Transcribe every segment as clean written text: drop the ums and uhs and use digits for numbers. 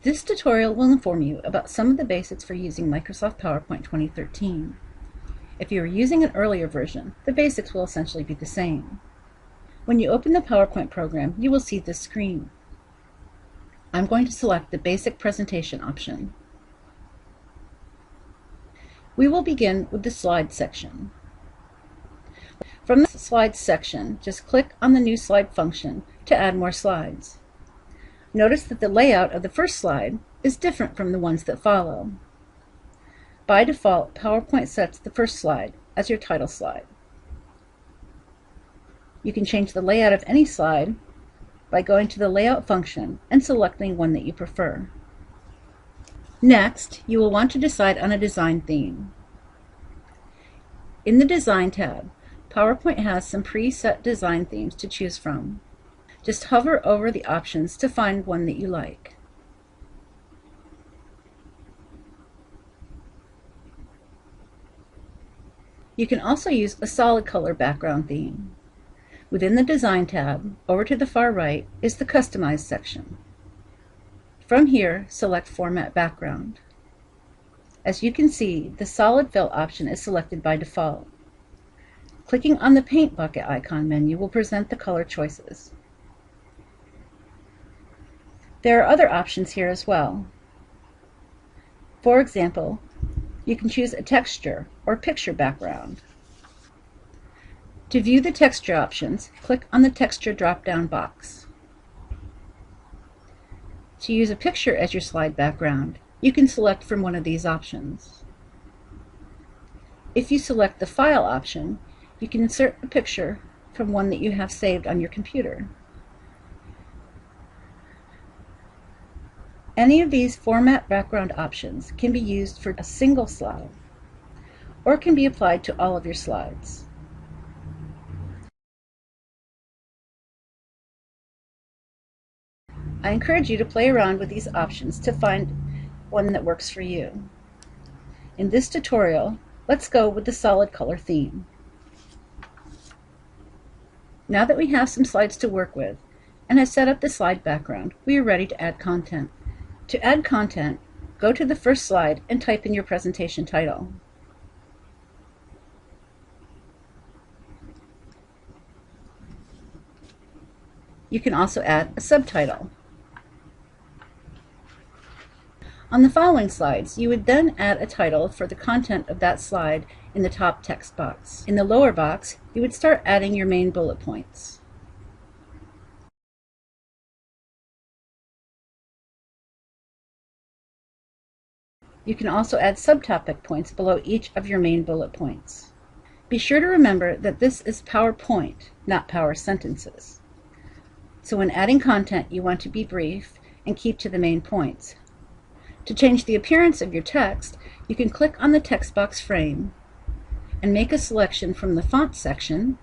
This tutorial will inform you about some of the basics for using Microsoft PowerPoint 2013. If you are using an earlier version, the basics will essentially be the same. When you open the PowerPoint program, you will see this screen. I'm going to select the Basic Presentation option. We will begin with the Slides section. From the Slides section, just click on the New Slide function to add more slides. Notice that the layout of the first slide is different from the ones that follow. By default, PowerPoint sets the first slide as your title slide. You can change the layout of any slide by going to the Layout function and selecting one that you prefer. Next, you will want to decide on a design theme. In the Design tab, PowerPoint has some preset design themes to choose from. Just hover over the options to find one that you like. You can also use a solid color background theme. Within the Design tab, over to the far right, is the Customize section. From here, select Format Background. As you can see, the solid fill option is selected by default. Clicking on the Paint Bucket icon menu will present the color choices. There are other options here as well. For example, you can choose a texture or picture background. To view the texture options, click on the Texture drop-down box. To use a picture as your slide background, you can select from one of these options. If you select the File option, you can insert a picture from one that you have saved on your computer. Any of these format background options can be used for a single slide or can be applied to all of your slides. I encourage you to play around with these options to find one that works for you. In this tutorial, let's go with the solid color theme. Now that we have some slides to work with and have set up the slide background, we are ready to add content. To add content, go to the first slide and type in your presentation title. You can also add a subtitle. On the following slides, you would then add a title for the content of that slide in the top text box. In the lower box, you would start adding your main bullet points. You can also add subtopic points below each of your main bullet points. Be sure to remember that this is PowerPoint, not Power Sentences. So when adding content, you want to be brief and keep to the main points. To change the appearance of your text, you can click on the text box frame and make a selection from the Font section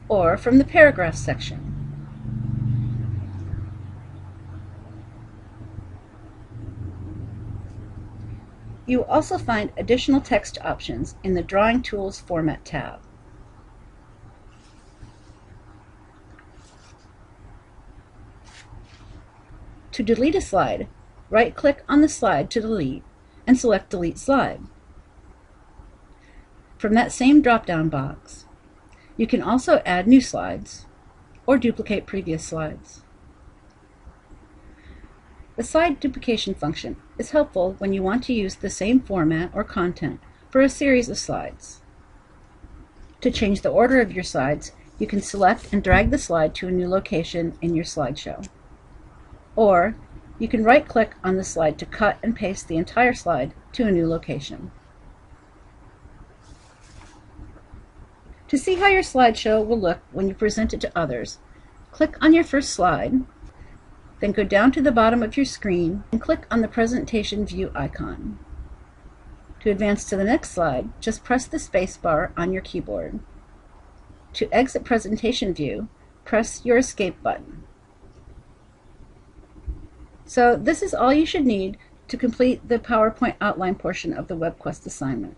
or from the Paragraph section. You will also find additional text options in the Drawing Tools Format tab. To delete a slide, right-click on the slide to delete and select Delete Slide. From that same drop-down box, you can also add new slides or duplicate previous slides. The slide duplication function is helpful when you want to use the same format or content for a series of slides. To change the order of your slides, you can select and drag the slide to a new location in your slideshow. Or you can right-click on the slide to cut and paste the entire slide to a new location. To see how your slideshow will look when you present it to others, click on your first slide, then go down to the bottom of your screen and click on the Presentation View icon. To advance to the next slide, just press the space bar on your keyboard. To exit Presentation View, press your Escape button. So this is all you should need to complete the PowerPoint outline portion of the WebQuest assignment.